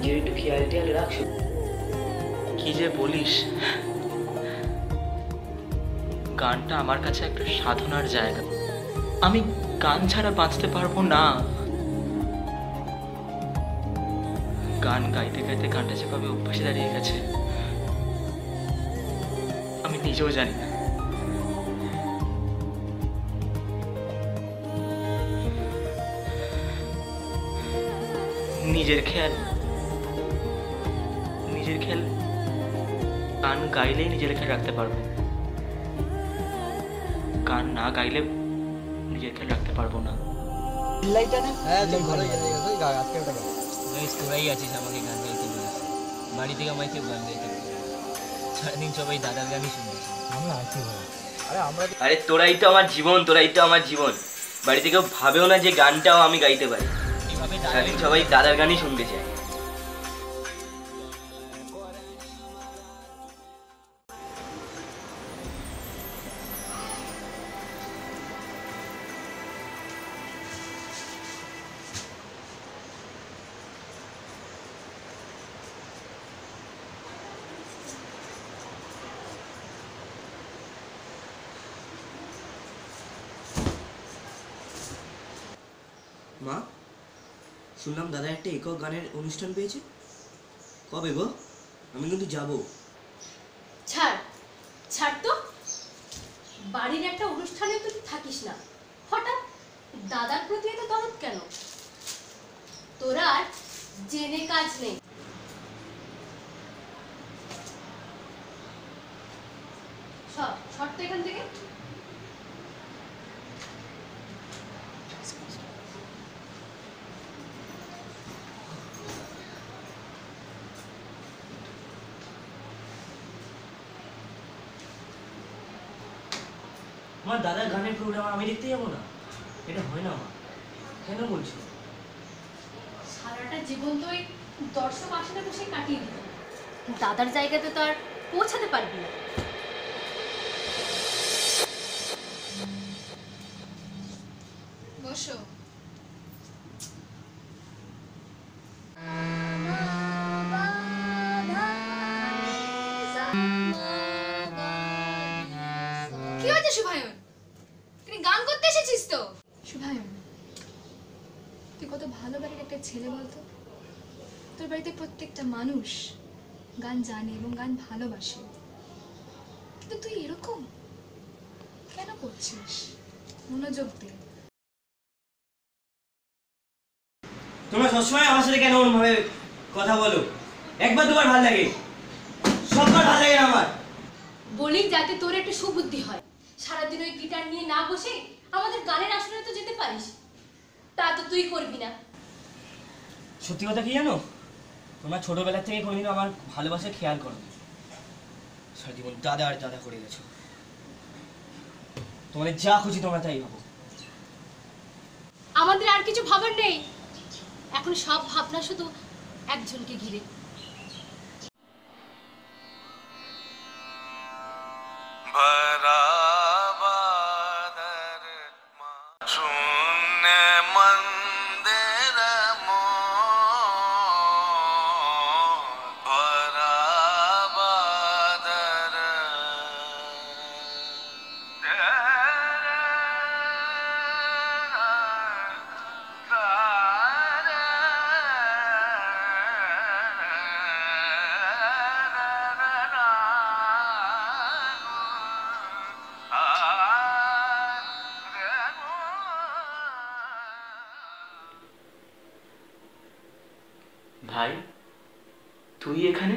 নিজের একটু খেয়াল টেয়াল রাখছো। কি যে বলিস, গানটা আমার কাছে একটা সাধনার জায়গা। আমি গান ছাড়া বাঁচতে পারবো না। গান গাইতে গাইতে গানটা যেভাবে অভ্যাসে দাঁড়িয়ে গেছে আমি নিজেও জানি না। নিজের খেয়াল গান গাইলেই নিজের খেয়াল রাখতে পারবো, গান না গাইলে নিজের খেয়াল রাখতে পারবো না। তোরাই আছিস আমাকে গান গাইতে বলিস, বাড়ি থেকে আমায় কেউ গান গাইতে বলিস, সারাদিন সবাই দাদার গানই শুনতেছে। আমরা আছি ভাই। আরে তোরাই তো আমার জীবন, তোরাই তো আমার জীবন। বাড়িতে কেউ ভাবেও না যে গানটাও আমি গাইতে পারি, সারাদিন সবাই দাদার গানই শুনতে চায়। মা, শুনলাম দাদা একটা একক গানের অনুষ্ঠান পেয়েছে, কবে গো? আমি কিন্তু যাবো। ছাড় ছাড় তো, বাড়ির একটা অনুষ্ঠানে তুই থাকিস না, হঠাৎ দাদার প্রতি এত দরদ কেন? তোর আর জেনে কাজ নেই। সর তো এখান থেকে। আমার দাদার গানের প্রোগ্রাম আমি দেখতে যাবো না? এটা হয় না মা, কেন বলছো? সারাটা জীবন তো ওই দর্শক আসনে বসে কাটিয়ে দিল, দাদার জায়গাতে তো আর পৌঁছাতে পারবি না। বসো। কি হয়েছে শুভায়ন? তুই গান করতে এসেছিস তো? শুভায়ন, তুই কত ভালো বাড়ির একটা ছেলে বলতো। তোর বাড়িতে প্রত্যেকটা মানুষ গান জানে এবং গান ভালোবাসে, কিন্তু তুই এরকম কেন করছিস? মনোযোগ দে। তোমরা সবসময় আমার সাথে কেন ওরভাবে কথা বলো? একবার দুবার ভালো লাগে, সববার ভালো লাগে না আমার। বলি যাতে তোর একটা সুবুদ্ধি হয়, সারাদিন ওই গিটার নিয়ে না বসে আমাদের গানের আসরে তো যেতে পারিস, তা তো তুই করবি না। সত্যি কথা কি জানো, তোমরা ছোটবেলা থেকে কোনোদিন আমার ভালোবাসার খেয়াল করো, সারা জীবন দাদা আর দাদা করে গেছো। তোমাদের যা খুশি তোমরা তাই ভাবো। আমাদের আর কিছু ভাবার নেই, এখন সব ভাবনা শুধু একজনকে ঘিরে। ভাই, তুই এখানে?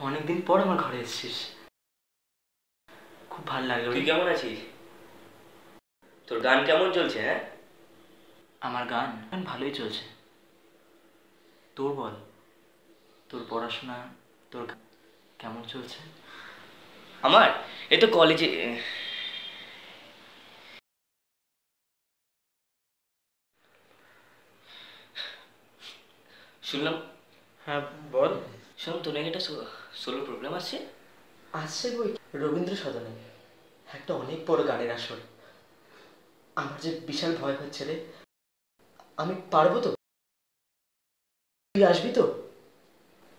অনেকদিন পর আমার ঘরে এসেছিস, খুব ভালো লাগলো। তুই কেমন আছিস? তোর গান কেমন চলছে? হ্যাঁ, আমার গান ভালোই চলছে। তোর বল, তোর পড়াশোনা, তোর কেমন চলছে? আমার এই তো কলেজে। শুনলাম। হ্যাঁ বল। শুনলাম তোর নাকি একটা সোলো প্রোগ্রাম আসছে। আসছে বই, রবীন্দ্র সদনে একটা অনেক বড় গানের আসর। আমার যে বিশাল ভয় হচ্ছে রে, আমি পারবো তো? তুই আসবি তো?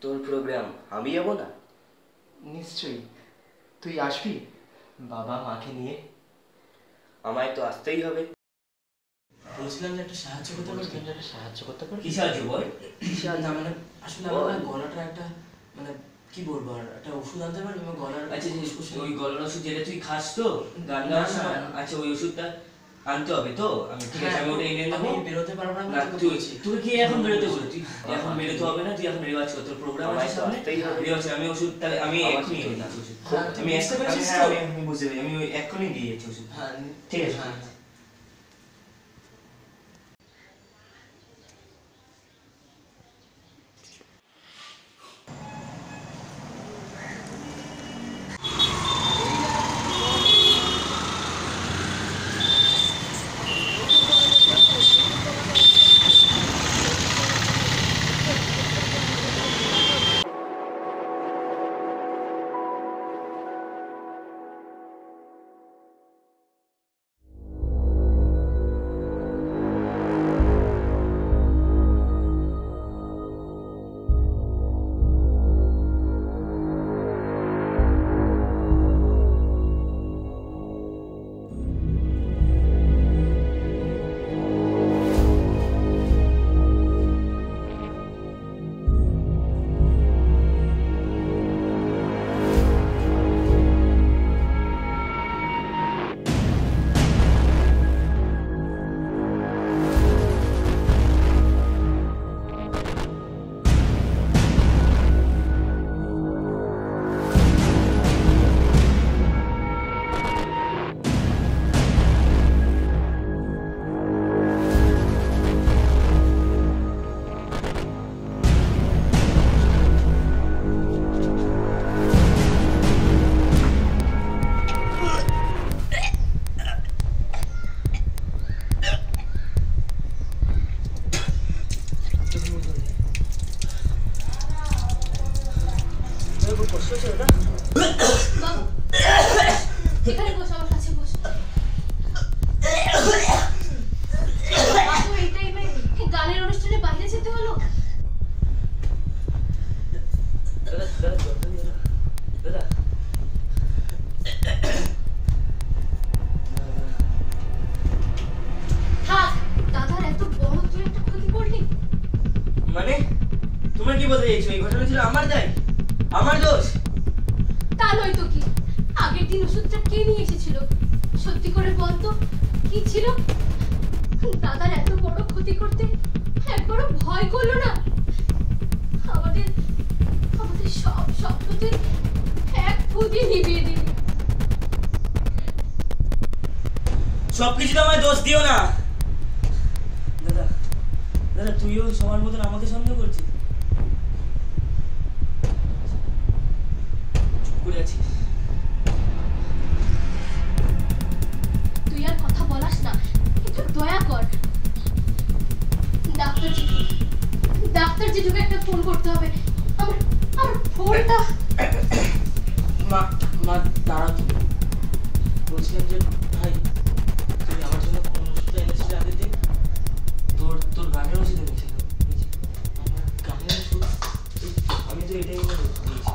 তোর প্রোগ্রাম আমি যাবো না? নিশ্চয়ই। তুই আসবি বাবা মাকে নিয়ে? আমায় তো আসতেই হবে। বলছিলাম যে একটা সাহায্য করতে পারবি? কি সাহায্য বল? না মানে আসলে আমার না গলাটা একটা মানে কি বলবো আর একটা ওষুধ আনতে পারবি আমার গলার? আচ্ছা ওই গলার ওষুধ যেটা তুই খাস তো গান গাওয়ার সময়? আচ্ছা ওই ওষুধটা আনতে হবে তো? আমি ঠিক আছে, আমি ওটা এনে আমি নেবো। বেরোতে পারবো না না আমি তুই বলছি। তুই কি এখন বেরোতে বলে? তুই এখন বেরোতে হবে না, তুই এখন রেওয়াজ কর, তোর প্রোগ্রাম আছে সামনে। রেওয়াজ আমি ওষুধ তাহলে আমি এক্ষুনি এনে দিচ্ছি ওষুধ। হ্যাঁ, তুই আমি বুঝতে পেরেছিস হ্যাঁ, তো? আমি বুঝতে পেরেছি, আমি ওই এক্ষুনি দিয়ে যাচ্ছি ওষুধ। হ্যাঁ ঠিক আছে। হ্যাঁ। বাবু এখানে বস, আমার কাছে বস। বাবু এই টাইমে গানের অনুষ্ঠানে বাইরে যেতে হলো? দাদা দাদা দাদা থাক, দাদার এত বড় তুই একটা ক্ষতি করলি। মানে তোমরা কি বলতে চাইছো? এই ঘটনা ছিল আমার দায়, আমার দোষ? তা নয় তো কি, আগের দিন ওষুধটা কে নিয়ে এসেছিল? সত্যি করে বলতো কি ছিল? দাদার এত বড় ক্ষতি করতে একবারও ভয় করলো না? আমাদের আমাদের সব স্বপ্নতে এক ফুদি নিভিয়ে দিলি। সবকিছু তো আমায় দোষ দিও না। দাদা দাদা তুইও সবার মতন আমাকে সন্দেহ করছিস? চুপ করে আছিস? তুই আর কথা বলাস না, একটু দয়া কর। ডাক্তার জেঠুকে একটা ফোন করতে হবে। আমার আমার ফোনটা। মা মা দাঁড়া তুমি। বলছিলাম যে ভাই তুই আমার জন্য কোন ওষুধটা এনেছিলি আগের দিন? তোর গানের ওষুধ এনেছিলাম। আমার গানের ওষুধ? আমি তো এটাই এনে দিয়েছি।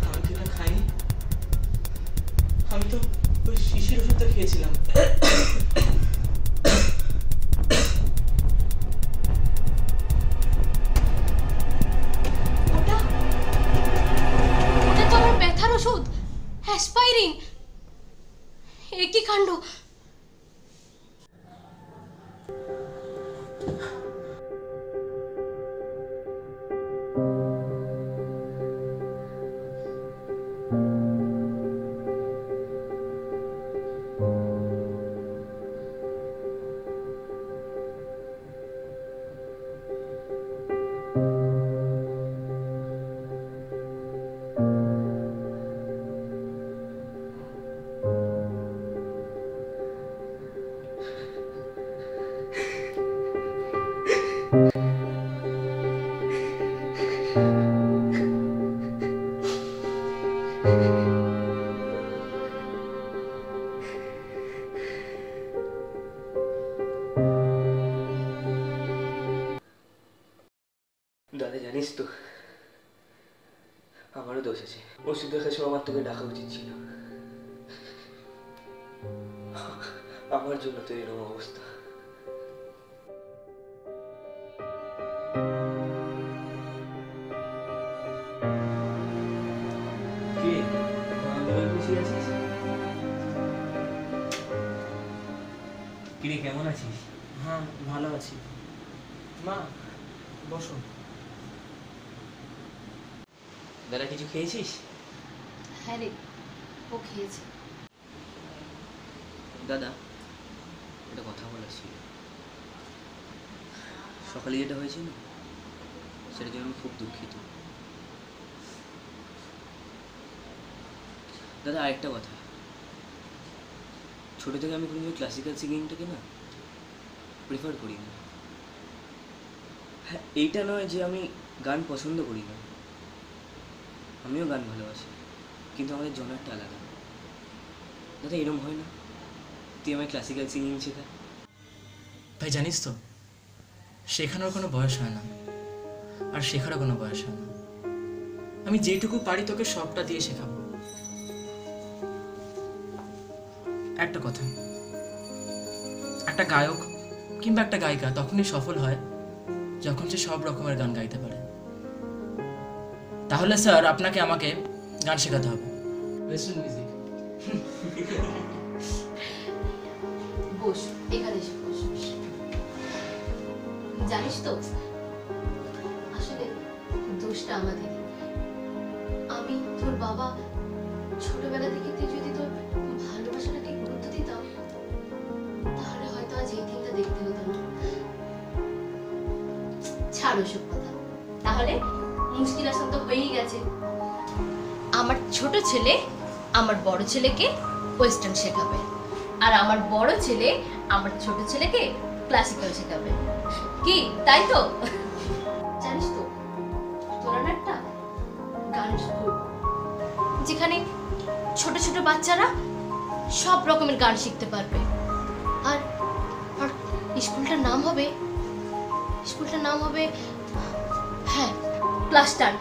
আমি তো এটা খাইনি। আমি তো ওই শিশির ওষুধটা খেয়েছিলাম। ওটা ওটা তো আমার ব্যথার ওষুধ, অ্যাসপাইরিন। এ কি কাণ্ড! দাদা জানিস তো আমারও দোষ আছে। ওষুধ দেখার সময় আমার তোকে ডাকা উচিত ছিল। আমার জন্য তো এরকম অবস্থা। কিরে কেমন আছিস? হ্যাঁ ভালো আছি। মা বসো। দাদা কিছু খেয়েছিস? হ্যাঁ রে, ও খেয়েছে। দাদা একটা কথা বলার ছিল। সকালে যেটা হয়েছে না, সেটার জন্য আমি খুব দুঃখিত। দাদা আরেকটা কথা, ছোটো থেকে আমি কোনো ক্লাসিক্যাল সিঙ্গিংটাকে না প্রেফার করি না। হ্যাঁ, এইটা নয় যে আমি গান পছন্দ করি না, আমিও গান ভালোবাসি, কিন্তু আমাদের জনারটা আলাদা। দাদা এরম হয় না, তুই আমায় ক্লাসিক্যাল সিঙ্গিং শেখা। ভাই জানিস তো, শেখানোর কোনো বয়স হয় না, আর শেখারও কোনো বয়স হয় না। আমি যেটুকু পারি তোকে সবটা দিয়ে শেখাবো। একটা কথা, একটা গায়ক কিংবা একটা গায়িকা তখনই সফল হয় যখন সে সব রকমের গান গাইতে পারে। তাহলে স্যার আপনাকে আমাকে গান শেখাতে হবে, ওয়েস্টার্ন মিউজিক। বস, এখানে এসে বস। জানিস তো, আসলে দোষটা আমাদের। আমি তোর বাবা ছোটবেলা থেকে তুই যদি তোর ভালোবাসাটাকে গুরুত্ব দিতাম, তাহলে হয়তো আজ এই দিনটা দেখতে হতো না। ছাড়ো সব কথা। তাহলে মুশকিল আসান তো হয়েই গেছে। আমার ছোট ছেলে আমার বড় ছেলেকে ওয়েস্টার্ন শেখাবে, আর আমার বড় ছেলে আমার ছোট ছেলেকে ক্লাসিক্যাল শেখাবে। কি তাই তো? জানিস তো, তোরা না একটা গান স্কুল, যেখানে ছোট ছোট বাচ্চারা সব রকমের গান শিখতে পারবে। আর আর স্কুলটার নাম হবে হ্যাঁ, ক্লাস্টার।